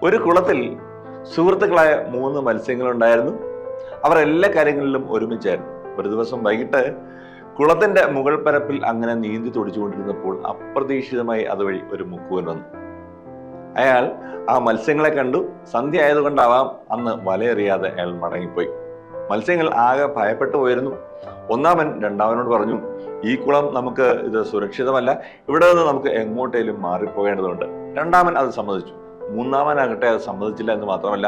ഒരു കുളത്തിൽ സുഹൃത്തുക്കളായ 3 മത്സ്യങ്ങളുണ്ടായിരുന്നു. അവർ എല്ലാ കാര്യങ്ങളിലും ഒരുമിച്ചായിരുന്നു. ഒരു ദിവസം വൈകിട്ട് കുളത്തിന്റെ മുകൾ പരപ്പിൽ അങ്ങനെ നീന്തി തുടിച്ചുകൊണ്ടിരുന്നപ്പോൾ അപ്രതീക്ഷിതമായി അതുവഴി ഒരു മുക്കുവൻ വന്നു. അയാൾ ആ മത്സ്യങ്ങളെ കണ്ടു. സന്ധ്യ ആയതുകൊണ്ടാവാം അന്ന് വലയെറിയാതെ അയാൾ മടങ്ങിപ്പോയി. മത്സ്യങ്ങൾ ആകെ ഭയപ്പെട്ടു പോയിരുന്നു. ഒന്നാമൻ രണ്ടാമനോട് പറഞ്ഞു, ഈ കുളം നമുക്ക് ഇത് സുരക്ഷിതമല്ല, ഇവിടെ നിന്ന് നമുക്ക് എങ്ങോട്ടേലും മാറിപ്പോകേണ്ടതുണ്ട്. രണ്ടാമൻ അത് സമ്മതിച്ചു. മൂന്നാമനാകട്ടെ അത് സമ്മതിച്ചില്ല എന്ന് മാത്രമല്ല,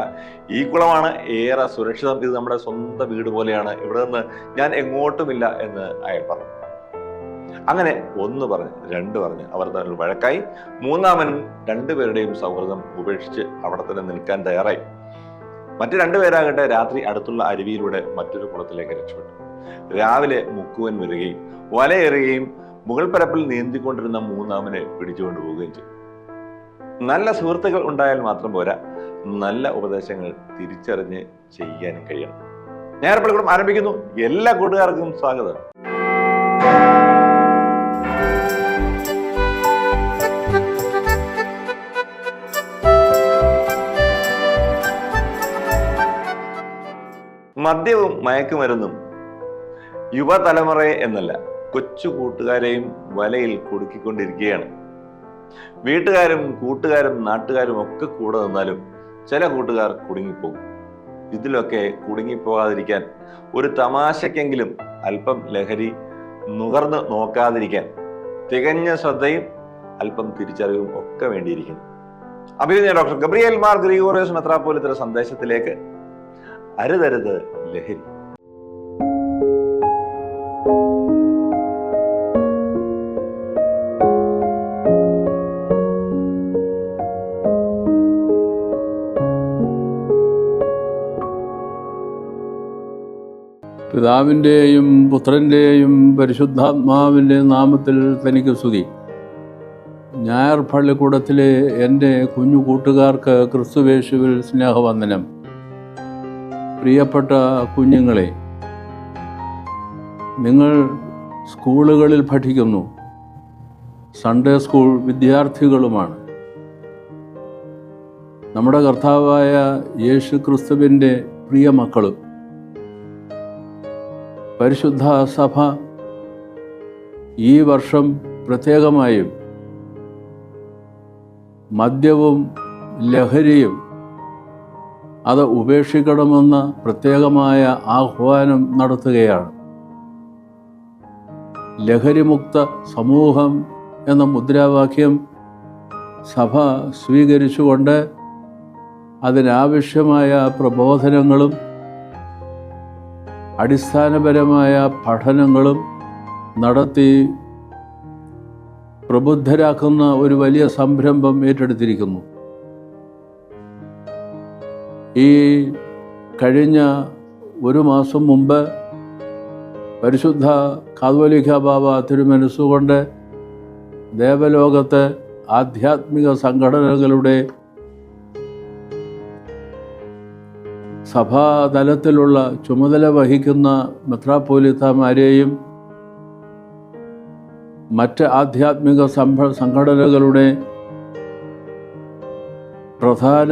ഈ കുളമാണ് ഏറെ സുരക്ഷിതം, ഇത് നമ്മുടെ സ്വന്തം വീട് പോലെയാണ്, ഇവിടെ നിന്ന് ഞാൻ എങ്ങോട്ടുമില്ല എന്ന് അയാൾ പറഞ്ഞു. അങ്ങനെ 1 പറഞ്ഞ് 2 പറഞ്ഞ് അവർ തമ്മിൽ വഴക്കായി. മൂന്നാമനും 2 പേരുടെയും സൗഹൃദം ഉപേക്ഷിച്ച് അവിടെ തന്നെ നിൽക്കാൻ തയ്യാറായി. മറ്റു 2 പേരാകട്ടെ രാത്രി അടുത്തുള്ള അരുവിയിലൂടെ മറ്റൊരു കുളത്തിലേക്ക് രക്ഷപ്പെട്ടു. രാവിലെ മുക്കുവൻ വരികയും വലയെറിയുകയും മുകൾ പരപ്പിൽ നീന്തിക്കൊണ്ടിരുന്ന മൂന്നാമനെ പിടിച്ചുകൊണ്ടു പോവുകയും ചെയ്തു. നല്ല സുഹൃത്തുക്കൾ ഉണ്ടായാൽ മാത്രം പോരാ, നല്ല ഉപദേശങ്ങൾ തിരിച്ചറിഞ്ഞ് ചെയ്യാനും കഴിയണം. ഞായർപ്പള്ളിക്കൂടം ആരംഭിക്കുന്നു. എല്ലാ കൂട്ടുകാർക്കും സ്വാഗതം. മദ്യവും മയക്കുമരുന്നും യുവതലമുറയെ എന്നല്ല, കൊച്ചു കൂട്ടുകാരെയും വലയിൽ കുടുക്കിക്കൊണ്ടിരിക്കുകയാണ്. വീട്ടുകാരും കൂട്ടുകാരും നാട്ടുകാരും ഒക്കെ കൂടെ നിന്നാലും ചില കൂട്ടുകാർ കുടുങ്ങിപ്പോകും. ഇതിലൊക്കെ കുടുങ്ങിപ്പോകാതിരിക്കാൻ ഒരു തമാശക്കെങ്കിലും അല്പം ലഹരി നുകർന്ന് നോക്കാതിരിക്കാൻ തികഞ്ഞ ശ്രദ്ധയും അല്പം തിരിച്ചറിവും ഒക്കെ വേണ്ടിയിരിക്കുന്നു. അഭിനന്ദ ഡോക്ടർ ഗബ്രിയേൽ മാർ ഗ്രിഗോറിയോസ് മെത്രാപ്പോലീത്തയുടെ സന്ദേശത്തിലേക്ക്. അരുതരുത് ലഹരി. പിതാവിൻ്റെയും പുത്രൻ്റെയും പരിശുദ്ധാത്മാവിൻ്റെയും നാമത്തിൽ തനിക്ക് സ്തുതി. ഞായർ പള്ളിക്കൂടത്തിലെ എൻ്റെ കുഞ്ഞു കൂട്ടുകാർക്ക് ക്രിസ്തുവേശുവിൽ സ്നേഹവന്ദനം. പ്രിയപ്പെട്ട കുഞ്ഞുങ്ങളെ, നിങ്ങൾ സ്കൂളുകളിൽ പഠിക്കുന്നു, സൺഡേ സ്കൂൾ വിദ്യാർത്ഥികളുമാണ്. നമ്മുടെ കർത്താവായ യേശു ക്രിസ്തുവിൻ്റെ പ്രിയ മക്കളും. പരിശുദ്ധ സഭ ഈ വർഷം പ്രത്യേകമായും മദ്യവും ലഹരിയും അത് ഉപേക്ഷിക്കണമെന്ന പ്രത്യേകമായ ആഹ്വാനം നടത്തുകയാണ്. ലഹരിമുക്ത സമൂഹം എന്ന മുദ്രാവാക്യം സഭ സ്വീകരിച്ചുകൊണ്ട് അതിനാവശ്യമായ പ്രബോധനങ്ങളും അടിസ്ഥാനപരമായ പഠനങ്ങളും നടത്തി പ്രബുദ്ധരാക്കുന്ന ഒരു വലിയ സംരംഭം ഏറ്റെടുത്തിരിക്കുന്നു. ഈ കഴിഞ്ഞ 1 മാസം മുമ്പ് പരിശുദ്ധ കാതോലിക്ക ബാബ തിരുമനസ്സുകൊണ്ട് ദേവലോകത്ത് ആധ്യാത്മിക സംഘടനകളുടെ സഭാതലത്തിലുള്ള ചുമതല വഹിക്കുന്ന മെത്രാപ്പോലീത്തമാരെയും മറ്റ് ആധ്യാത്മിക സംഘടനകളുടെ പ്രധാന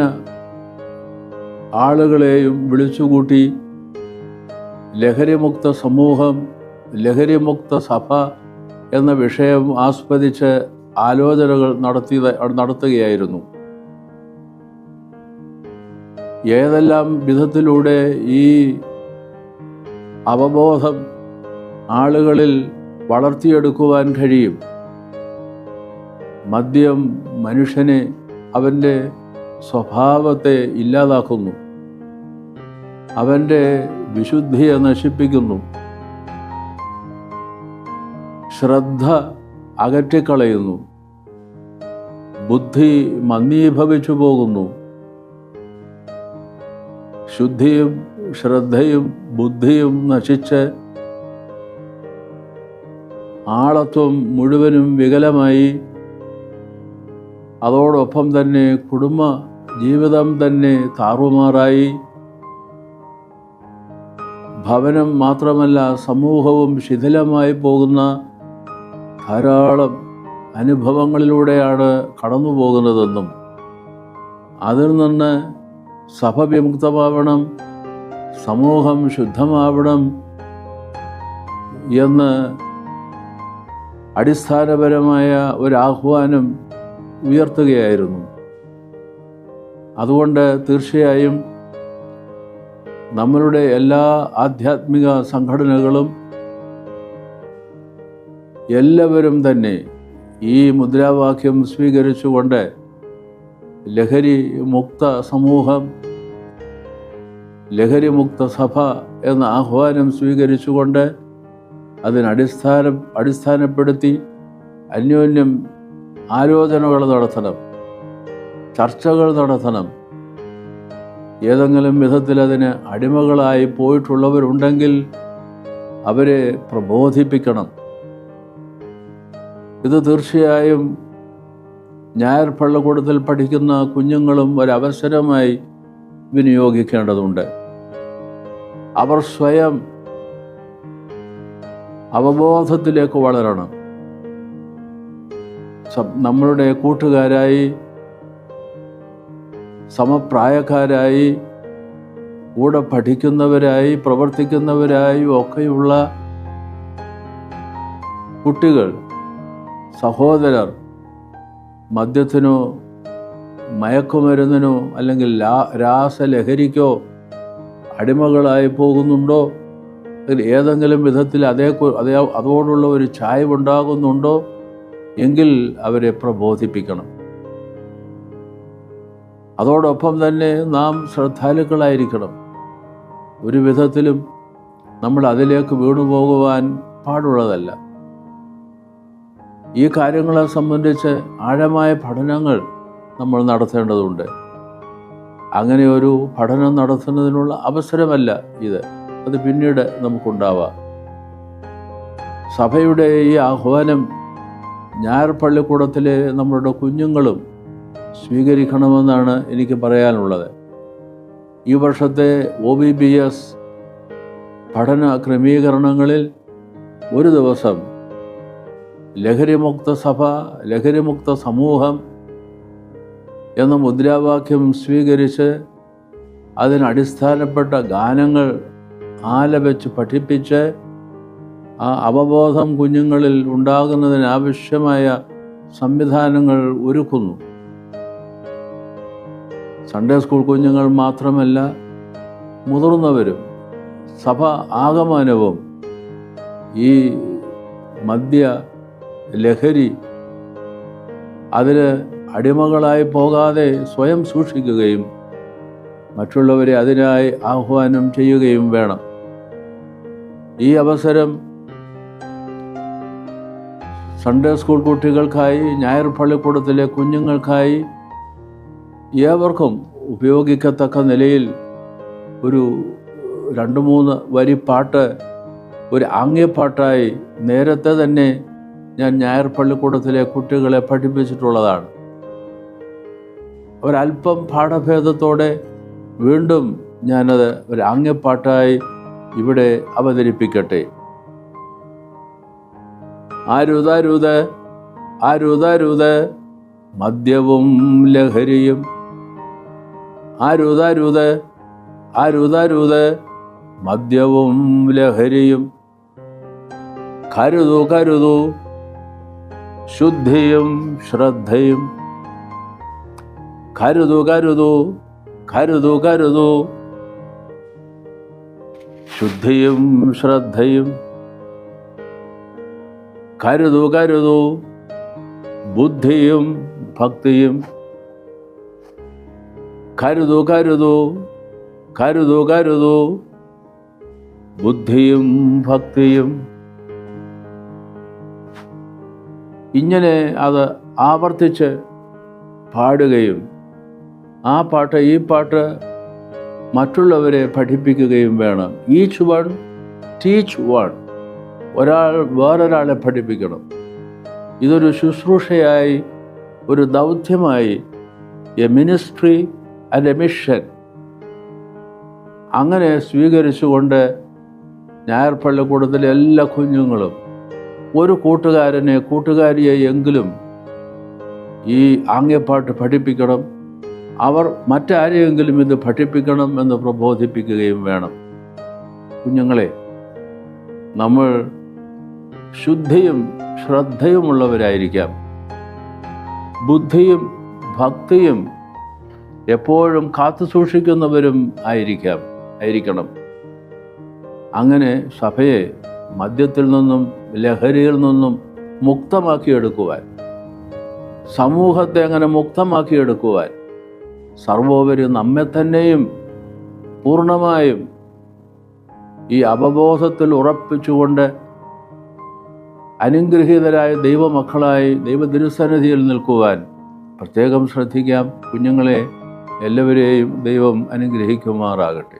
ആളുകളെയും വിളിച്ചുകൂട്ടി ലഹരിമുക്ത സമൂഹം, ലഹരിമുക്ത സഭ എന്ന വിഷയം ആസ്പദിച്ച് ആലോചനകൾ നടത്തുകയായിരുന്നു. ഏതെല്ലാം വിധത്തിലൂടെ ഈ അവബോധം ആളുകളിൽ വളർത്തിയെടുക്കുവാൻ കഴിയും? മദ്യം മനുഷ്യനെ, അവൻ്റെ സ്വഭാവത്തെ ഇല്ലാതാക്കുന്നു, അവൻ്റെ വിശുദ്ധിയെ നശിപ്പിക്കുന്നു, ശ്രദ്ധ അകറ്റിക്കളയുന്നു, ബുദ്ധി മന്ദീഭവിച്ചു പോകുന്നു. ശുദ്ധിയും ശ്രദ്ധയും ബുദ്ധിയും നശിച്ച് ആളത്വം മുഴുവനും വികലമായി, അതോടൊപ്പം തന്നെ കുടുംബ ജീവിതം തന്നെ താറുമാറായി, ഭവനം മാത്രമല്ല സമൂഹവും ശിഥിലമായി പോകുന്ന ധാരാളം അനുഭവങ്ങളിലൂടെയാണ് കടന്നു പോകുന്നതെന്നും അതിൽ നിന്ന് സഭ വിമുക്തമാവണം, സമൂഹം ശുദ്ധമാവണം എന്ന് അടിസ്ഥാനപരമായ ഒരാഹ്വാനം ഉയർത്തുകയായിരുന്നു. അതുകൊണ്ട് തീർച്ചയായും നമ്മളുടെ എല്ലാ ആധ്യാത്മിക സംഘടനകളും എല്ലാവരും തന്നെ ഈ മുദ്രാവാക്യം സ്വീകരിച്ചുകൊണ്ട് ലഹരി മുക്ത സമൂഹം, ലഹരി മുക്ത സഭ എന്ന ആഹ്വാനം സ്വീകരിച്ചുകൊണ്ട് അടിസ്ഥാനപ്പെടുത്തി അന്യോന്യം ആലോചനകൾ നടത്തണം, ചർച്ചകൾ നടത്തണം. ഏതെങ്കിലും വിധത്തിൽ അതിന് അടിമകളായി പോയിട്ടുള്ളവരുണ്ടെങ്കിൽ അവരെ പ്രബോധിപ്പിക്കണം. ഇത് തീർച്ചയായും ഞായർ പള്ളിക്കൂടത്തിൽ പഠിക്കുന്ന കുഞ്ഞുങ്ങളും ഒരവസരമായി വിനിയോഗിക്കേണ്ടതുണ്ട്. അവർ സ്വയം അവബോധത്തിലേക്ക് വളരണം. നമ്മളുടെ കൂട്ടുകാരായി, സമപ്രായക്കാരായി, കൂടെ പഠിക്കുന്നവരായി, പ്രവർത്തിക്കുന്നവരായി ഒക്കെയുള്ള കുട്ടികൾ, സഹോദരർ മദ്യത്തിനോ മയക്കുമരുന്നിനോ അല്ലെങ്കിൽ രാസലഹരിക്കോ അടിമകളായി പോകുന്നുണ്ടോ, ഏതെങ്കിലും വിധത്തിൽ അതോടുള്ള ഒരു ചായ്വുണ്ടാകുന്നുണ്ടോ എങ്കിൽ അവരെ പ്രബോധിപ്പിക്കണം. അതോടൊപ്പം തന്നെ നാം ശ്രദ്ധാലുക്കളായിരിക്കണം. ഒരു വിധത്തിലും നമ്മൾ അതിലേക്ക് വീണുപോകുവാൻ പാടുള്ളതല്ല. ഈ കാര്യങ്ങളെ സംബന്ധിച്ച് ആഴമായ പഠനങ്ങൾ നമ്മൾ നടത്തേണ്ടതുണ്ട്. അങ്ങനെ ഒരു പഠനം നടത്തുന്നതിനുള്ള അവസരമല്ല ഇത്, അത് പിന്നീട് നമുക്കുണ്ടാവാം. സഭയുടെ ഈ ആഹ്വാനം ഞായർ പള്ളിക്കൂടത്തിലെ നമ്മളുടെ കുഞ്ഞുങ്ങളും സ്വീകരിക്കണമെന്നാണ് എനിക്ക് പറയാനുള്ളത്. ഈ വർഷത്തെ OBBS പഠന ക്രമീകരണങ്ങളിൽ ഒരു ദിവസം ലഹരിമുക്ത സഭ, ലഹരിമുക്ത സമൂഹം എന്ന മുദ്രാവാക്യം സ്വീകരിച്ച് അതിനടിസ്ഥാനപ്പെട്ട ഗാനങ്ങൾ ആലപിച്ച് പഠിപ്പിച്ച് ആ അവബോധം കുഞ്ഞുങ്ങളിൽ ഉണ്ടാകുന്നതിനാവശ്യമായ സംവിധാനങ്ങൾ ഒരുക്കുന്നു. സൺഡേ സ്കൂൾ കുഞ്ഞുങ്ങൾ മാത്രമല്ല, മുതിർന്നവരും സഭ ആകമാനവും ഈ മദ്യ ലഹരി അതിന് അടിമകളായി പോകാതെ സ്വയം സൂക്ഷിക്കുകയും മറ്റുള്ളവരെ അതിനായി ആഹ്വാനം ചെയ്യുകയും വേണം. ഈ അവസരം സൺഡേ സ്കൂൾ കുട്ടികൾക്കായി, ഞായർ പള്ളിക്കൂടത്തിലെ കുഞ്ഞുങ്ങൾക്കായി ഏവർക്കും ഉപയോഗിക്കത്തക്ക നിലയിൽ ഒരു 2-3 വരി പാട്ട് ഒരു ആംഗ്യപ്പാട്ടായി നേരത്തെ തന്നെ ഞാൻ ഞായർ പള്ളിക്കൂടത്തിലെ കുട്ടികളെ പഠിപ്പിച്ചിട്ടുള്ളതാണ്. ഒരല്പം പാഠഭേദത്തോടെ വീണ്ടും ഞാനത് ഒരു ആംഗ്യപ്പാട്ടായി ഇവിടെ അവതരിപ്പിക്കട്ടെ. അരുതരുത് അരുതരുത് മദ്യവും ലഹരിയും, അരുതരുത് അരുതരുത് മദ്യവും ലഹരിയും, കരുതു കരുതു ശുദ്ധിയും ശ്രദ്ധയും, കരുതു കരുതു കരുതു കരുതു ശുദ്ധിയും ശ്രദ്ധയും, കരുതു കരുതു ബുദ്ധിയും ഭക്തിയും, കരുതു കരുതു കരുതു കരുതു ബുദ്ധിയും ഭക്തിയും. ഇങ്ങനെ അത് ആവർത്തിച്ച് പാടുകയും ഈ പാട്ട് മറ്റുള്ളവരെ പഠിപ്പിക്കുകയും വേണം. Each one teach one. ഒരാൾ വേറൊരാളെ പഠിപ്പിക്കണം. ഇതൊരു ശുശ്രൂഷയായി, ഒരു ദൗത്യമായി, a ministry and a mission അങ്ങനെ സ്വീകരിച്ചുകൊണ്ട് ഞായർ പള്ളിക്കൂടത്തിലെ എല്ലാ കുഞ്ഞുങ്ങളും ഒരു കൂട്ടുകാരിയെ എങ്കിലും ഈ ആംഗ്യപ്പാട്ട് പഠിപ്പിക്കണം. അവർ മറ്റാരെയെങ്കിലും ഇത് പഠിപ്പിക്കണം എന്ന് പ്രബോധിപ്പിക്കുകയും വേണം. കുഞ്ഞുങ്ങളെ, നമ്മൾ ശുദ്ധിയും ശ്രദ്ധയുമുള്ളവരായിരിക്കാം. ബുദ്ധിയും ഭക്തിയും എപ്പോഴും കാത്തു സൂക്ഷിക്കുന്നവരും ആയിരിക്കണം. അങ്ങനെ സഭയെ മദ്യത്തിൽ നിന്നും ലഹരിയിൽ നിന്നും മുക്തമാക്കിയെടുക്കുവാൻ, സമൂഹത്തെ അങ്ങനെ മുക്തമാക്കിയെടുക്കുവാൻ, സർവോപരി നമ്മെ തന്നെയും പൂർണ്ണമായും ഈ അവബോധത്തിൽ ഉറപ്പിച്ചുകൊണ്ട് അനുഗ്രഹീതരായ ദൈവമക്കളായി ദൈവതിരുസന്നിധിയിൽ നിൽക്കുവാൻ പ്രത്യേകം ശ്രദ്ധിക്കാം. കുഞ്ഞുങ്ങളെ എല്ലാവരെയും ദൈവം അനുഗ്രഹിക്കുമാറാകട്ടെ.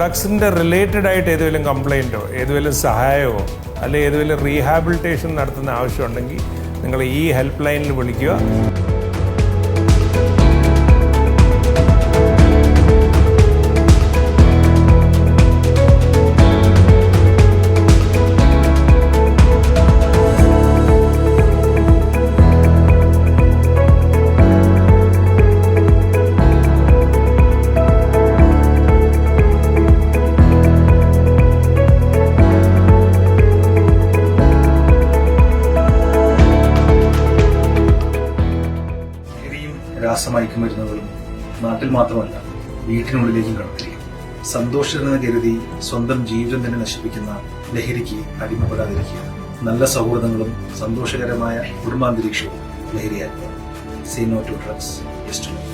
ഡ്രഗ്സിൻ്റെ റിലേറ്റഡ് ആയിട്ട് ഏതെങ്കിലും കംപ്ലയിൻറ്റോ ഏതെങ്കിലും സഹായമോ അല്ലെങ്കിൽ ഏതെങ്കിലും റീഹാബിലിറ്റേഷൻ നടത്തുന്ന ആവശ്യമുണ്ടെങ്കിൽ നിങ്ങൾ ഈ ഹെൽപ്പ് ലൈനിൽ വിളിക്കുക. രാസമയക്കുമരുന്നുകളും നാട്ടിൽ മാത്രമല്ല വീട്ടിനുള്ളിലേക്കും കടത്തിരിക്കും. സന്തോഷമെന്ന് കരുതി സ്വന്തം ജീവിതം തന്നെ നശിപ്പിക്കുന്ന ലഹരിക്ക് അടിമപ്പെടാതിരിക്കുക. നല്ല സൗഹൃദങ്ങളും സന്തോഷകരമായ കുടുംബാന്തരീക്ഷവും ലഹരിയാക്കുക. Say no to drugs. Yes to life.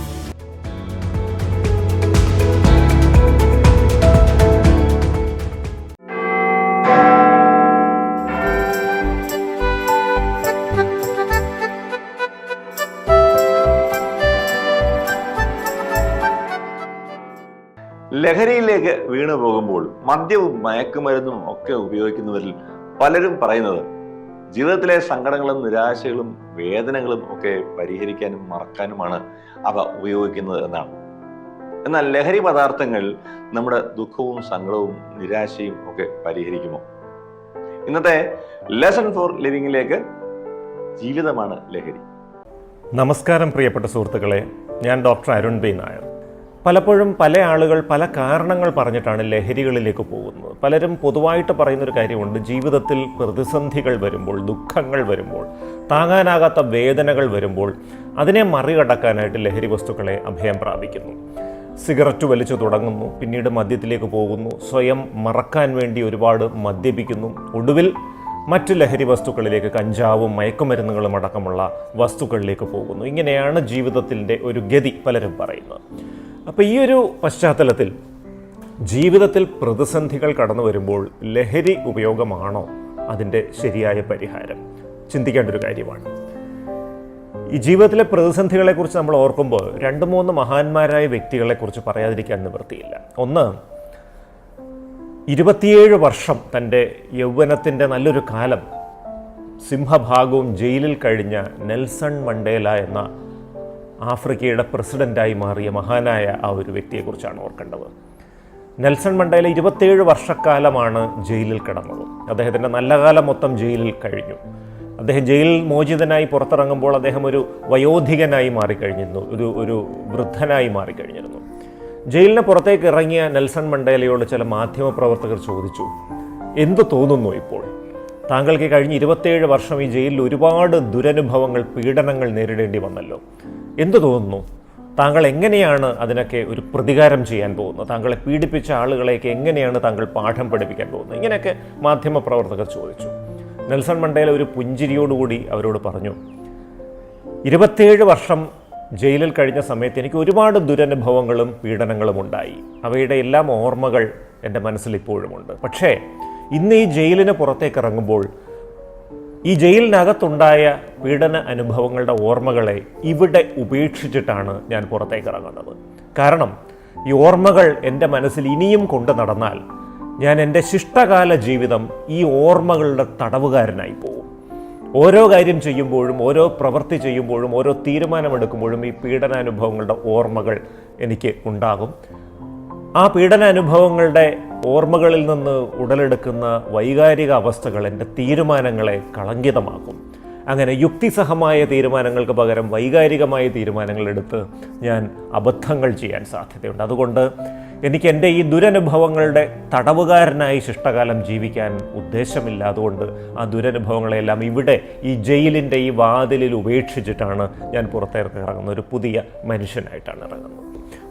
ലഹരിയിലേക്ക് വീണു പോകുമ്പോൾ മദ്യവും മയക്കുമരുന്നും ഒക്കെ ഉപയോഗിക്കുന്നവരിൽ പലരും പറയുന്നത് ജീവിതത്തിലെ സങ്കടങ്ങളും നിരാശകളും വേദനകളും ഒക്കെ പരിഹരിക്കാനും മറക്കാനുമാണ് അവ ഉപയോഗിക്കുന്നത് എന്നാണ്. എന്നാൽ ലഹരി പദാർത്ഥങ്ങൾ നമ്മുടെ ദുഃഖവും സങ്കടവും നിരാശയും ഒക്കെ പരിഹരിക്കുമോ? ഇന്നത്തെ ലെസൺ ഫോർ ലിവിങ്ങിലേക്ക് ജീവിതമാണ് ലഹരി. നമസ്കാരം പ്രിയപ്പെട്ട സുഹൃത്തുക്കളെ, ഞാൻ ഡോക്ടർ അരുൺ ബി നായർ. പലപ്പോഴും പല ആളുകൾ പല കാരണങ്ങൾ പറഞ്ഞിട്ടാണ് ലഹരികളിലേക്ക് പോകുന്നത്. പലരും പൊതുവായിട്ട് പറയുന്നൊരു കാര്യമുണ്ട്, ജീവിതത്തിൽ പ്രതിസന്ധികൾ വരുമ്പോൾ, ദുഃഖങ്ങൾ വരുമ്പോൾ, താങ്ങാനാകാത്ത വേദനകൾ വരുമ്പോൾ അതിനെ മറികടക്കാനായിട്ട് ലഹരി വസ്തുക്കളെ അഭയം പ്രാപിക്കുന്നു. സിഗരറ്റ് വലിച്ചു തുടങ്ങുന്നു, പിന്നീട് മദ്യത്തിലേക്ക് പോകുന്നു, സ്വയം മറക്കാൻ വേണ്ടി ഒരുപാട് മദ്യപിക്കുന്നു, ഒടുവിൽ മറ്റ് ലഹരി വസ്തുക്കളിലേക്ക്, കഞ്ചാവും മയക്കുമരുന്നുകളും അടക്കമുള്ള വസ്തുക്കളിലേക്ക് പോകുന്നു. ഇങ്ങനെയാണ് ജീവിതത്തിൻ്റെ ഒരു ഗതി പലരും പറയുന്നത്. അപ്പോൾ ഈ ഒരു പശ്ചാത്തലത്തിൽ ജീവിതത്തിൽ പ്രതിസന്ധികൾ കടന്നു വരുമ്പോൾ ലഹരി ഉപയോഗമാണോ അതിൻ്റെ ശരിയായ പരിഹാരം? ചിന്തിക്കേണ്ട ഒരു കാര്യമാണ്. ഈ ജീവിതത്തിലെ പ്രതിസന്ധികളെക്കുറിച്ച് നമ്മൾ ഓർക്കുമ്പോൾ 2-3 മഹാന്മാരായ വ്യക്തികളെക്കുറിച്ച് പറയാതിരിക്കാൻ നിവൃത്തിയില്ല. ഒന്ന്, 27 വർഷം തൻ്റെ യൗവനത്തിൻ്റെ നല്ലൊരു കാലം സിംഹഭാഗവും ജയിലിൽ കഴിഞ്ഞ നെൽസൺ മണ്ടേല എന്ന ആഫ്രിക്കയുടെ പ്രസിഡൻ്റായി മാറിയ മഹാനായ ആ ഒരു വ്യക്തിയെക്കുറിച്ചാണ് ഓർക്കേണ്ടത്. നെൽസൺ മണ്ടേല 27 വർഷക്കാലമാണ് ജയിലിൽ കിടന്നത്. അദ്ദേഹത്തിൻ്റെ നല്ല കാലം മൊത്തം ജയിലിൽ കഴിഞ്ഞു. അദ്ദേഹം ജയിലിൽ മോചിതനായി പുറത്തിറങ്ങുമ്പോൾ അദ്ദേഹം ഒരു വയോധികനായി മാറിക്കഴിഞ്ഞിരുന്നു, ഒരു വൃദ്ധനായി മാറിക്കഴിഞ്ഞിരുന്നു. ജയിലിന് പുറത്തേക്ക് ഇറങ്ങിയ നെൽസൺ മണ്ടേലയോട് ചില മാധ്യമപ്രവർത്തകർ ചോദിച്ചു, എന്തു തോന്നുന്നു ഇപ്പോൾ? താങ്കൾക്ക് കഴിഞ്ഞ 27 വർഷം ഈ ജയിലിൽ ഒരുപാട് ദുരനുഭവങ്ങൾ, പീഡനങ്ങൾ നേരിടേണ്ടി വന്നല്ലോ. എന്തു തോന്നുന്നു? താങ്കൾ എങ്ങനെയാണ് അതിനൊക്കെ ഒരു പ്രതികാരം ചെയ്യാൻ പോകുന്നത്? താങ്കളെ പീഡിപ്പിച്ച ആളുകളെയൊക്കെ എങ്ങനെയാണ് താങ്കൾ പാഠം പഠിപ്പിക്കാൻ പോകുന്നത്? ഇങ്ങനെയൊക്കെ മാധ്യമപ്രവർത്തകർ ചോദിച്ചു. നെൽസൺ മണ്ടേല ഒരു പുഞ്ചിരിയോടുകൂടി അവരോട് പറഞ്ഞു, 27 വർഷം ജയിലിൽ കഴിഞ്ഞ സമയത്ത് എനിക്ക് ഒരുപാട് ദുരനുഭവങ്ങളും പീഡനങ്ങളും ഉണ്ടായി. അവയുടെ എല്ലാം ഓർമ്മകൾ എൻ്റെ മനസ്സിൽ ഇപ്പോഴുമുണ്ട്. പക്ഷേ ഇന്ന് ഈ ജയിലിന് പുറത്തേക്ക് ഇറങ്ങുമ്പോൾ ഈ ജയിലിനകത്തുണ്ടായ പീഡന അനുഭവങ്ങളുടെ ഓർമ്മകളെ ഇവിടെ ഉപേക്ഷിച്ചിട്ടാണ് ഞാൻ പുറത്തേക്ക് ഇറങ്ങുന്നത്. കാരണം ഈ ഓർമ്മകൾ എൻ്റെ മനസ്സിൽ ഇനിയും കൊണ്ടു നടന്നാൽ ഞാൻ എൻ്റെ ശിഷ്ടകാല ജീവിതം ഈ ഓർമ്മകളുടെ തടവുകാരനായി പോകും. ഓരോ കാര്യം ചെയ്യുമ്പോഴും, ഓരോ പ്രവൃത്തി ചെയ്യുമ്പോഴും, ഓരോ തീരുമാനമെടുക്കുമ്പോഴും ഈ പീഡനാനുഭവങ്ങളുടെ ഓർമ്മകൾ എനിക്ക് ഉണ്ടാകും. ആ പീഡനാനുഭവങ്ങളുടെ ഓർമ്മകളിൽ നിന്ന് ഉടലെടുക്കുന്ന വൈകാരിക അവസ്ഥകൾ എൻ്റെ തീരുമാനങ്ങളെ കളങ്കിതമാക്കും. അങ്ങനെ യുക്തിസഹമായ തീരുമാനങ്ങൾക്ക് പകരം വൈകാരികമായ തീരുമാനങ്ങൾ എടുത്ത് ഞാൻ അബദ്ധങ്ങൾ ചെയ്യാൻ സാധ്യതയുണ്ട്. അതുകൊണ്ട് എനിക്ക് എൻ്റെ ഈ ദുരനുഭവങ്ങളുടെ തടവുകാരനായി ശിഷ്ടകാലം ജീവിക്കാൻ ഉദ്ദേശമില്ല. അതുകൊണ്ട് ആ ദുരനുഭവങ്ങളെല്ലാം ഇവിടെ ഈ ജയിലിൻ്റെ ഈ വാതിലിൽ ഉപേക്ഷിച്ചിട്ടാണ് ഞാൻ പുറത്തേക്ക് ഇറങ്ങുന്നത്. ഒരു പുതിയ മനുഷ്യനായിട്ടാണ് ഇറങ്ങുന്നത്.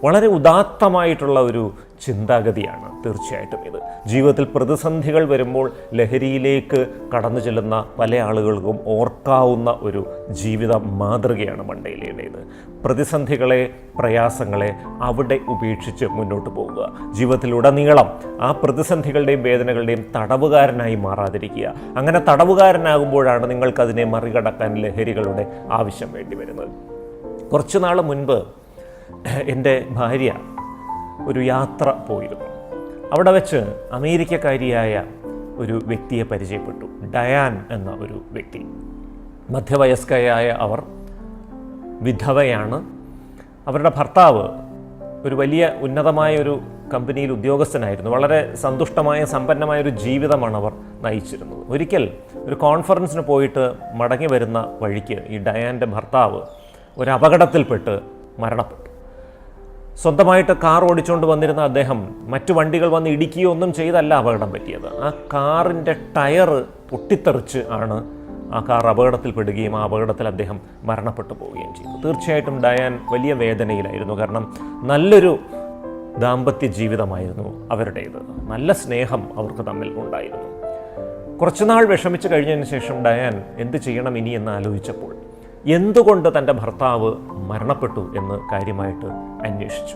വളരെ ഉദാത്തമായിട്ടുള്ള ഒരു ചിന്താഗതിയാണ് തീർച്ചയായിട്ടും ഇത്. ജീവിതത്തിൽ പ്രതിസന്ധികൾ വരുമ്പോൾ ലഹരിയിലേക്ക് കടന്നു ചെല്ലുന്ന പല ആളുകൾക്കും ഓർക്കാവുന്ന ഒരു ജീവിത മാതൃകയാണ് മണ്ടേലയുടേത്. പ്രതിസന്ധികളെ, പ്രയാസങ്ങളെ അവിടെ ഉപേക്ഷിച്ച് മുന്നോട്ട് പോകുക. ജീവിതത്തിലുടനീളം ആ പ്രതിസന്ധികളുടെയും വേദനകളുടെയും തടവുകാരനായി മാറാതിരിക്കുക. അങ്ങനെ തടവുകാരനാകുമ്പോഴാണ് നിങ്ങൾക്കതിനെ മറികടക്കാൻ ലഹരികളുടെ ആവശ്യം വേണ്ടി വരുന്നത്. കുറച്ചു നാൾ മുൻപ് എൻ്റെ ഭാര്യ ഒരു യാത്ര പോയിരുന്നു. അവിടെ വെച്ച് അമേരിക്കക്കാരിയായ ഒരു വ്യക്തിയെ പരിചയപ്പെട്ടു. ഡയാൻ എന്ന ഒരു വ്യക്തി. മധ്യവയസ്കയായ അവർ വിധവയാണ്. അവരുടെ ഭർത്താവ് ഒരു വലിയ ഉന്നതമായ ഒരു കമ്പനിയിൽ ഉദ്യോഗസ്ഥനായിരുന്നു. വളരെ സന്തുഷ്ടമായ സമ്പന്നമായ ഒരു ജീവിതമാണ് അവർ നയിച്ചിരുന്നത്. ഒരിക്കൽ ഒരു കോൺഫറൻസിന് പോയിട്ട് മടങ്ങി വരുന്ന വഴിക്ക് ഈ ഡയാൻ്റെ ഭർത്താവ് ഒരു അപകടത്തിൽപ്പെട്ട് മരണപ്പെട്ടു. സ്വന്തമായിട്ട് കാർ ഓടിച്ചുകൊണ്ട് വന്നിരുന്ന അദ്ദേഹം മറ്റു വണ്ടികൾ വന്ന് ഇടിക്കുകയോ ഒന്നും ചെയ്തല്ല അപകടം പറ്റിയത്. ആ കാറിൻ്റെ ടയർ പൊട്ടിത്തെറിച്ച് ആണ് ആ കാർ അപകടത്തിൽപ്പെടുകയും ആ അപകടത്തിൽ അദ്ദേഹം മരണപ്പെട്ടു പോവുകയും ചെയ്തു. തീർച്ചയായിട്ടും ഡയാൻ വലിയ വേദനയിലായിരുന്നു. കാരണം നല്ലൊരു ദാമ്പത്യ ജീവിതമായിരുന്നു അവരുടേത്. നല്ല സ്നേഹം അവർക്ക് തമ്മിൽ ഉണ്ടായിരുന്നു. കുറച്ചുനാൾ വിഷമിച്ച് കഴിഞ്ഞതിന് ശേഷം ഡയാൻ എന്ത് ചെയ്യണം ഇനി എന്ന് ആലോചിച്ചപ്പോൾ എന്തുകൊണ്ട് തൻ്റെ ഭർത്താവ് മരണപ്പെട്ടു എന്ന് കാര്യമായിട്ട് അന്വേഷിച്ചു.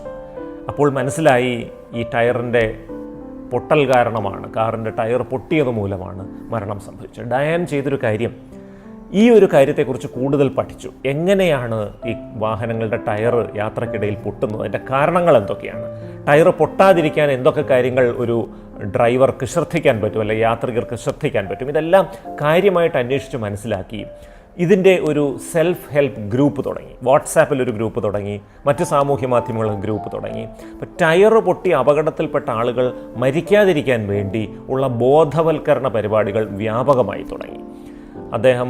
അപ്പോൾ മനസ്സിലായി ഈ ടയറിൻ്റെ പൊട്ടൽ കാരണമാണ്, കാറിൻ്റെ ടയർ പൊട്ടിയത് മൂലമാണ് മരണം സംഭവിച്ചത്. ഡയാൻ ചെയ്തൊരു കാര്യം, ഈ ഒരു കാര്യത്തെക്കുറിച്ച് കൂടുതൽ പഠിച്ചു. എങ്ങനെയാണ് ഈ വാഹനങ്ങളുടെ ടയർ യാത്രക്കിടയിൽ പൊട്ടുന്നത്, അതിൻ്റെ കാരണങ്ങൾ എന്തൊക്കെയാണ്, ടയർ പൊട്ടാതിരിക്കാൻ എന്തൊക്കെ കാര്യങ്ങൾ ഒരു ഡ്രൈവർക്ക് ശ്രദ്ധിക്കാൻ പറ്റും, അല്ലെങ്കിൽ യാത്രികർക്ക് ശ്രദ്ധിക്കാൻ പറ്റും. ഇതെല്ലാം കാര്യമായിട്ട് അന്വേഷിച്ച് മനസ്സിലാക്കി ഇതിൻ്റെ ഒരു സെൽഫ് ഹെൽപ്പ് ഗ്രൂപ്പ് തുടങ്ങി. വാട്സാപ്പിൽ ഒരു ഗ്രൂപ്പ് തുടങ്ങി, മറ്റ് സാമൂഹ്യ മാധ്യമങ്ങളിൽ ഗ്രൂപ്പ് തുടങ്ങി. അപ്പോൾ ടയർ പൊട്ടി അപകടത്തിൽപ്പെട്ട ആളുകൾ മരിക്കാതിരിക്കാൻ വേണ്ടി ഉള്ള ബോധവൽക്കരണ പരിപാടികൾ വ്യാപകമായി തുടങ്ങി. അദ്ദേഹം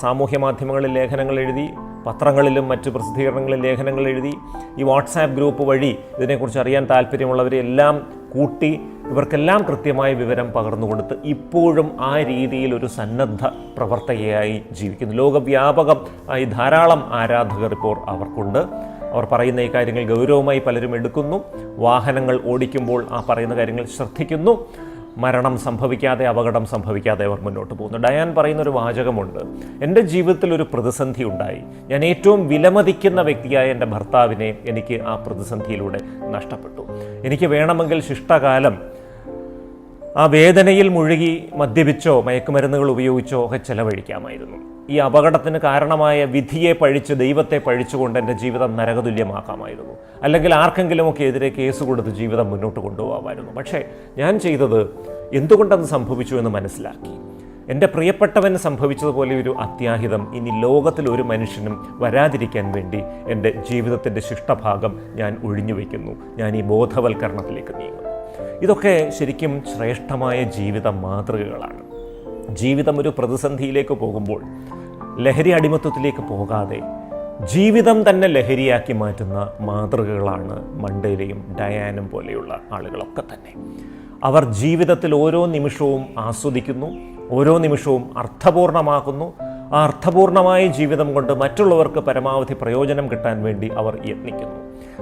സാമൂഹ്യ മാധ്യമങ്ങളിൽ ലേഖനങ്ങൾ എഴുതി, പത്രങ്ങളിലും മറ്റ് പ്രസിദ്ധീകരണങ്ങളിൽ ലേഖനങ്ങൾ എഴുതി. ഈ വാട്സാപ്പ് ഗ്രൂപ്പ് വഴി ഇതിനെക്കുറിച്ച് അറിയാൻ താല്പര്യമുള്ളവരെ എല്ലാം കൂട്ടി ഇവർക്കെല്ലാം കൃത്യമായ വിവരം പകർന്നു കൊടുത്ത് ഇപ്പോഴും ആ രീതിയിൽ ഒരു സന്നദ്ധ പ്രവർത്തകയായി ജീവിക്കുന്നു. ലോകവ്യാപകമായി ധാരാളം ആരാധകർ ഇപ്പോൾ അവർക്കുണ്ട്. അവർ പറയുന്ന ഈ കാര്യങ്ങൾ ഗൗരവമായി പലരും എടുക്കുന്നു. വാഹനങ്ങൾ ഓടിക്കുമ്പോൾ ആ പറയുന്ന കാര്യങ്ങൾ ശ്രദ്ധിക്കുന്നു. മരണം സംഭവിക്കാതെ, അപകടം സംഭവിക്കാതെ അവർ മുന്നോട്ട് പോകുന്നു. ഡയാൻ പറയുന്നൊരു വാചകമുണ്ട്, എൻ്റെ ജീവിതത്തിൽ ഒരു പ്രതിസന്ധി ഉണ്ടായി. ഞാൻ ഏറ്റവും വിലമതിക്കുന്ന വ്യക്തിയായ എൻ്റെ ഭർത്താവിനെ എനിക്ക് ആ പ്രതിസന്ധിയിലൂടെ നഷ്ടപ്പെട്ടു. എനിക്ക് വേണമെങ്കിൽ ശിഷ്ടകാലം ആ വേദനയിൽ മുഴുകി മദ്യപിച്ചോ മയക്കുമരുന്നുകൾ ഉപയോഗിച്ചോ ഒക്കെ ചെലവഴിക്കാമായിരുന്നു. ഈ അപകടത്തിന് കാരണമായ വിധിയെ പഴിച്ച്, ദൈവത്തെ പഴിച്ചുകൊണ്ട് എൻ്റെ ജീവിതം നരകതുല്യമാക്കാമായിരുന്നു. അല്ലെങ്കിൽ ആർക്കെങ്കിലുമൊക്കെ എതിരെ കേസ് കൊടുത്ത് ജീവിതം മുന്നോട്ട് കൊണ്ടുപോകാമായിരുന്നു. പക്ഷേ ഞാൻ ചെയ്തത് എന്തുകൊണ്ടത് സംഭവിച്ചു എന്ന് മനസ്സിലാക്കി. എൻ്റെ പ്രിയപ്പെട്ടവന് സംഭവിച്ചതുപോലെ ഒരു അത്യാഹിതം ഇനി ലോകത്തിൽ ഒരു മനുഷ്യനും വരാതിരിക്കാൻ വേണ്ടി എൻ്റെ ജീവിതത്തിൻ്റെ ശിഷ്ടഭാഗം ഞാൻ ഒഴിഞ്ഞു വയ്ക്കുന്നു. ഞാൻ ഈ ബോധവൽക്കരണത്തിലേക്ക് നീങ്ങുന്നു. ഇതൊക്കെ ശരിക്കും ശ്രേഷ്ഠമായ ജീവിത മാതൃകകളാണ്. ജീവിതം ഒരു പ്രതിസന്ധിയിലേക്ക് പോകുമ്പോൾ ലഹരി അടിമത്വത്തിലേക്ക് പോകാതെ ജീവിതം തന്നെ ലഹരിയാക്കി മാറ്റുന്ന മാതൃകകളാണ് മണ്ടേലയും ഡയാനും പോലെയുള്ള ആളുകളൊക്കെ തന്നെ. അവർ ജീവിതത്തിൽ ഓരോ നിമിഷവും ആസ്വദിക്കുന്നു, ഓരോ നിമിഷവും അർത്ഥപൂർണമാക്കുന്നു. ആ അർത്ഥപൂർണമായ ജീവിതം കൊണ്ട് മറ്റുള്ളവർക്ക് പരമാവധി പ്രയോജനം കിട്ടാൻ വേണ്ടി അവർ യത്നിക്കുന്നു.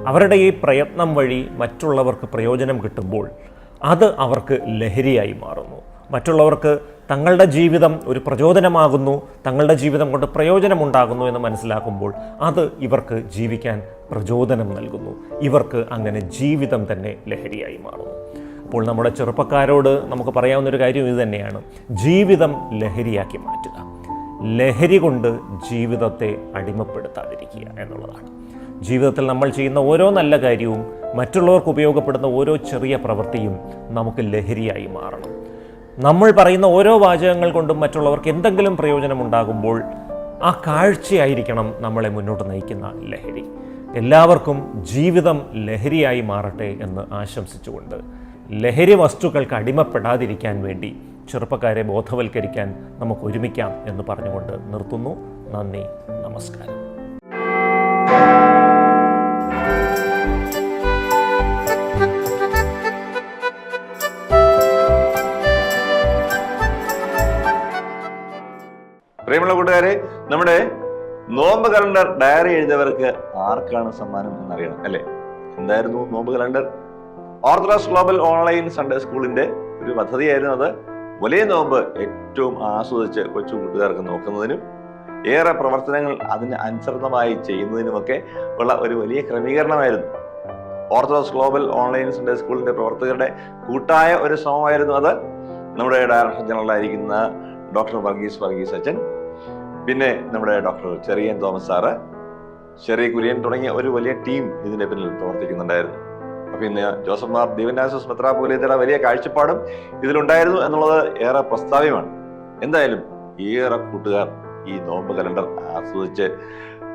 അവരുടെ ഈ പ്രയത്നം വഴി മറ്റുള്ളവർക്ക് പ്രയോജനം കിട്ടുമ്പോൾ അത് അവർക്ക് ലഹരിയായി മാറുന്നു. മറ്റുള്ളവർക്ക് തങ്ങളുടെ ജീവിതം ഒരു പ്രചോദനമാകുന്നു, തങ്ങളുടെ ജീവിതം കൊണ്ട് പ്രയോജനമുണ്ടാകുന്നു എന്ന് മനസ്സിലാക്കുമ്പോൾ അത് ഇവർക്ക് ജീവിക്കാൻ പ്രചോദനം നൽകുന്നു. ഇവർക്ക് അങ്ങനെ ജീവിതം തന്നെ ലഹരിയായി മാറുന്നു. അപ്പോൾ അപ്പോൾ നമ്മുടെ ചെറുപ്പക്കാരോട് നമുക്ക് പറയാവുന്നൊരു കാര്യം ഇത് തന്നെയാണ്: ജീവിതം ലഹരിയാക്കി മാറ്റുക. ലഹരി കൊണ്ട് ജീവിതത്തെ അടിമപ്പെടുത്താതിരിക്കുക എന്നുള്ളതാണ്. ജീവിതത്തിൽ നമ്മൾ ചെയ്യുന്ന ഓരോ നല്ല കാര്യവും, മറ്റുള്ളവർക്ക് ഉപയോഗപ്പെടുന്ന ഓരോ ചെറിയ പ്രവൃത്തിയും നമുക്ക് ലഹരിയായി മാറണം. നമ്മൾ പറയുന്ന ഓരോ വാചകങ്ങൾ കൊണ്ടും മറ്റുള്ളവർക്ക് എന്തെങ്കിലും പ്രയോജനമുണ്ടാകുമ്പോൾ ആ കാഴ്ചയായിരിക്കണം നമ്മളെ മുന്നോട്ട് നയിക്കുന്ന ലഹരി. എല്ലാവർക്കും ജീവിതം ലഹരിയായി മാറട്ടെ എന്ന് ആശംസിച്ചുകൊണ്ട്, ലഹരി വസ്തുക്കൾക്ക് അടിമപ്പെടാതിരിക്കാൻ വേണ്ടി ചെറുപ്പക്കാരെ ബോധവൽക്കരിക്കാൻ നമുക്ക് ഒരുമിക്കാം എന്ന് പറഞ്ഞുകൊണ്ട് നിർത്തുന്നു. നന്ദി, നമസ്കാരം. പ്രിയമുള്ള കൂട്ടുകാരെ, നമ്മുടെ നോമ്പ് കലണ്ടർ ഡയറി എഴുതിയവർക്ക് ആർക്കാണ് സമ്മാനം എന്നറിയണം അല്ലേ? എന്തായിരുന്നു നോമ്പ് calendar? Orthodox global online Sunday സ്കൂളിന്റെ ഒരു പദ്ധതിയായിരുന്നു അത്. വലിയ നോമ്പ് ഏറ്റവും ആസ്വദിച്ച് കൊച്ചു കൂട്ടുകാർക്ക് നോക്കുന്നതിനും ഏറെ പ്രവർത്തനങ്ങൾ അതിന് അനുസൃതമായി ചെയ്യുന്നതിനുമൊക്കെ ഉള്ള ഒരു വലിയ ക്രമീകരണമായിരുന്നു. ഓർത്തഡോക്സ് ഗ്ലോബൽ ഓൺലൈൻ സൺഡേ സ്കൂളിന്റെ പ്രവർത്തകരുടെ കൂട്ടായ ഒരു ശ്രമമായിരുന്നു അത്. നമ്മുടെ ഡയറക്ടർ ജനറൽ ആയിരിക്കുന്ന ഡോക്ടർ വർഗീസ് അച്ഛൻ, പിന്നെ നമ്മുടെ ഡോക്ടർ ചെറിയൻ തോമസ് സാറ്, ചെറിയ കുര്യൻ തുടങ്ങിയ ഒരു വലിയ ടീം ഇതിന്റെ പിന്നിൽ പ്രവർത്തിക്കുന്നുണ്ടായിരുന്നു. അപ്പൊ ഇന്ന് ജോസഫ് മാർ ദിവനാസസ് മെത്രാപ്പോലീത്തയുടെ വലിയ കാഴ്ചപ്പാടും ഇതിലുണ്ടായിരുന്നു എന്നുള്ളത് ഏറെ പ്രസ്താവ്യമാണ്. എന്തായാലും ഏറെ കൂട്ടുകാർ ഈ നോമ്പ് കലണ്ടർ ആസ്വദിച്ച്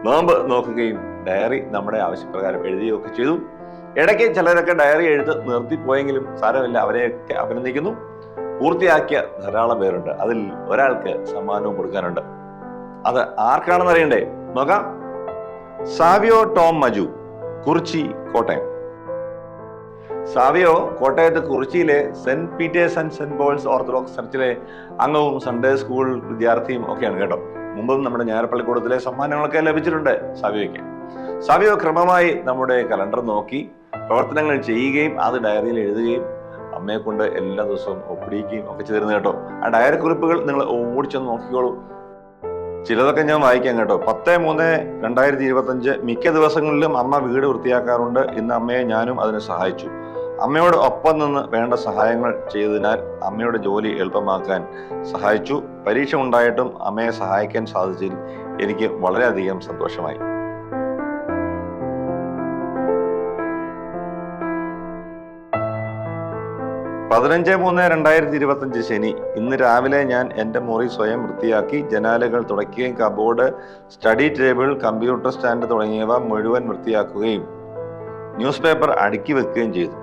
നോമ്പ് നോക്കുകയും ഡയറി നമ്മുടെ ആവശ്യപ്രകാരം എഴുതുകയൊക്കെ ചെയ്തു. ഇടയ്ക്ക് ചിലരൊക്കെ ഡയറി എഴുത്ത് നിർത്തിപ്പോയെങ്കിലും സാരമില്ല, അവരെയൊക്കെ അഭിനന്ദിക്കുന്നു. പൂർത്തിയാക്കിയ ധാരാളം പേരുണ്ട്. അതിൽ ഒരാൾക്ക് സമ്മാനവും കൊടുക്കാനുണ്ട്. അത് ആർക്കാണെന്ന് അറിയണ്ടേ? നോക്കാം. Savio Tom Maju, Kurichi, Kottayam. Savio കോട്ടയത്ത് കുറിച്ചിയിലെ Saint Peter's and Saint Paul's Orthodox ചർച്ചിലെ അംഗവും സൺഡേ സ്കൂൾ വിദ്യാർത്ഥിയും ഒക്കെയാണ് കേട്ടോ. മുമ്പും നമ്മുടെ ഞായർപ്പള്ളിക്കൂടത്തിലെ സമ്മാനങ്ങളൊക്കെ ലഭിച്ചിട്ടുണ്ട് സാവിയോയ്ക്ക്. സാവിയോ ക്രമമായി നമ്മുടെ കലണ്ടർ നോക്കി പ്രവർത്തനങ്ങൾ ചെയ്യുകയും അത് ഡയറിയിൽ എഴുതുകയും അമ്മയെ കൊണ്ട് എല്ലാ ദിവസവും ഒപ്പിടിക്കുകയും ഒക്കെ ചെയ്തിരുന്നു കേട്ടോ. ആ ഡയറി കുറിപ്പുകൾ നിങ്ങൾ ഓടിച്ചൊന്ന് നോക്കിക്കോളൂ. ചിലതൊക്കെ ഞാൻ വായിക്കാം കേട്ടോ. 10/3/2025 മിക്ക ദിവസങ്ങളിലും അമ്മ വീട് വൃത്തിയാക്കാറുണ്ട്. ഇന്ന് അമ്മയെ ഞാനും അതിന് സഹായിച്ചു. അമ്മയോട് ഒപ്പം നിന്ന് വേണ്ട സഹായങ്ങൾ ചെയ്തതിനാൽ അമ്മയുടെ ജോലി എളുപ്പമാക്കാൻ സഹായിച്ചു. പരീക്ഷ ഉണ്ടായിട്ടും അമ്മയെ സഹായിക്കാൻ സാധിച്ചതിൽ എനിക്ക് വളരെയധികം സന്തോഷമായി. 15/3/2025 ശനി. ഇന്ന് രാവിലെ ഞാൻ എൻ്റെ മുറി സ്വയം വൃത്തിയാക്കി. ജനാലകൾ തുടയ്ക്കുകയും cupboard, study table, computer stand തുടങ്ങിയവ മുഴുവൻ വൃത്തിയാക്കുകയും ന്യൂസ് പേപ്പർ അടുക്കി വെക്കുകയും ചെയ്തു.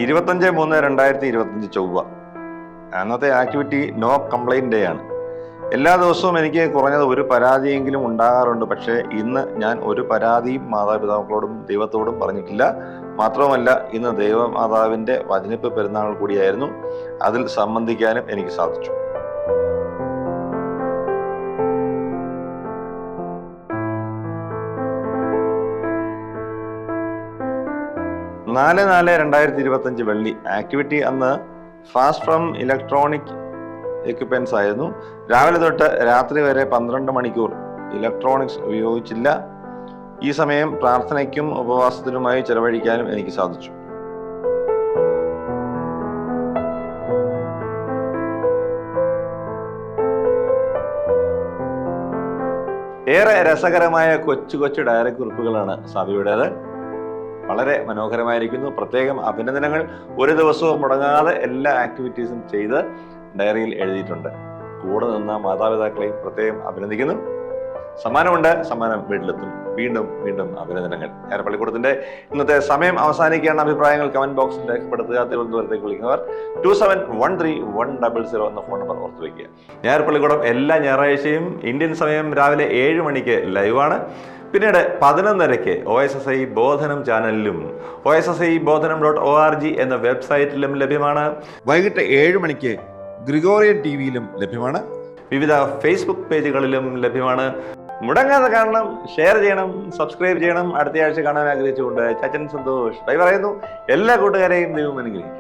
ഇരുപത്തഞ്ച് 3/2025 ചൊവ്വ. അന്നത്തെ ആക്ടിവിറ്റി നോ കംപ്ലൈന്റ് ഡേ ആണ്. എല്ലാ ദിവസവും എനിക്ക് കുറഞ്ഞത് ഒരു പരാതിയെങ്കിലും ഉണ്ടാകാറുണ്ട്. പക്ഷേ ഇന്ന് ഞാൻ ഒരു പരാതിയും മാതാപിതാക്കളോടും ദൈവത്തോടും പറഞ്ഞിട്ടില്ല. മാത്രവുമല്ല, ഇന്ന് ദൈവമാതാവിൻ്റെ വചനിപ്പ് പെരുന്നാൾ കൂടിയായിരുന്നു. അതിൽ സംബന്ധിക്കാനും എനിക്ക് സാധിച്ചു. 4/4/2025 വെള്ളി. ആക്ടിവിറ്റി അന്ന് ഫാസ്റ്റ് ഫ്രം ഇലക്ട്രോണിക് എക്യുപ്മെന്റ്സ് ആയിരുന്നു. രാവിലെ തൊട്ട് രാത്രി വരെ 12 മണിക്കൂർ ഇലക്ട്രോണിക്സ് ഉപയോഗിച്ചില്ല. ഈ സമയം പ്രാർത്ഥനയ്ക്കും ഉപവാസത്തിനുമായി ചെലവഴിക്കാനും എനിക്ക് സാധിച്ചു. ഏറെ രസകരമായ കൊച്ചു ഡയറി കുറിപ്പുകളാണ് സാവിയുടേത്. വളരെ മനോഹരമായിരിക്കുന്നു. പ്രത്യേകം അഭിനന്ദനങ്ങൾ. ഒരു ദിവസവും മുടങ്ങാതെ എല്ലാ ആക്ടിവിറ്റീസും ചെയ്ത് ഡയറിയിൽ എഴുതിയിട്ടുണ്ട്. കൂടെ നിന്ന മാതാപിതാക്കളെയും പ്രത്യേകം അഭിനന്ദിക്കുന്നു. സമ്മാനമുണ്ട്. സമ്മാനം വീട്ടിലെത്തും. വീണ്ടും അഭിനന്ദനങ്ങൾ. ഞായർപ്പള്ളിക്കൂടത്തിന്റെ ഇന്നത്തെ സമയം അവസാനിക്കുകയാണ്. അഭിപ്രായങ്ങൾ കമന്റ് ബോക്സിൽ രേഖപ്പെടുത്തുക. തിരുവനന്തപുരത്തേക്ക് വിളിക്കുന്നവർ 27131000 എന്ന ഫോൺ നമ്പർ ഓർത്തു വയ്ക്കുക. ഞായർപ്പള്ളിക്കൂടം എല്ലാ ഞായറാഴ്ചയും ഇന്ത്യൻ സമയം രാവിലെ 7 മണിക്ക് ലൈവാണ്. പിന്നീട് 11:30 OSSI ബോധനം ചാനലിലും OSSIബോധനം.org എന്ന വെബ്സൈറ്റിലും ലഭ്യമാണ്. വൈകിട്ട് 7 മണിക്ക് ഗ്രിഗോറിയൻ TVയിലും ലഭ്യമാണ്. വിവിധ ഫേസ്ബുക്ക് പേജുകളിലും ലഭ്യമാണ്. മുടങ്ങാതെ കാണണം, ഷെയർ ചെയ്യണം, സബ്സ്ക്രൈബ് ചെയ്യണം. അടുത്ത ആഴ്ച കാണാൻ ആഗ്രഹിച്ചുകൊണ്ട് ചാച്ചൻ സന്തോഷ് ബൈ പറയുന്നു. എല്ലാ കൂട്ടുകാരെയും ദൈവം അനുഗ്രഹിക്കും.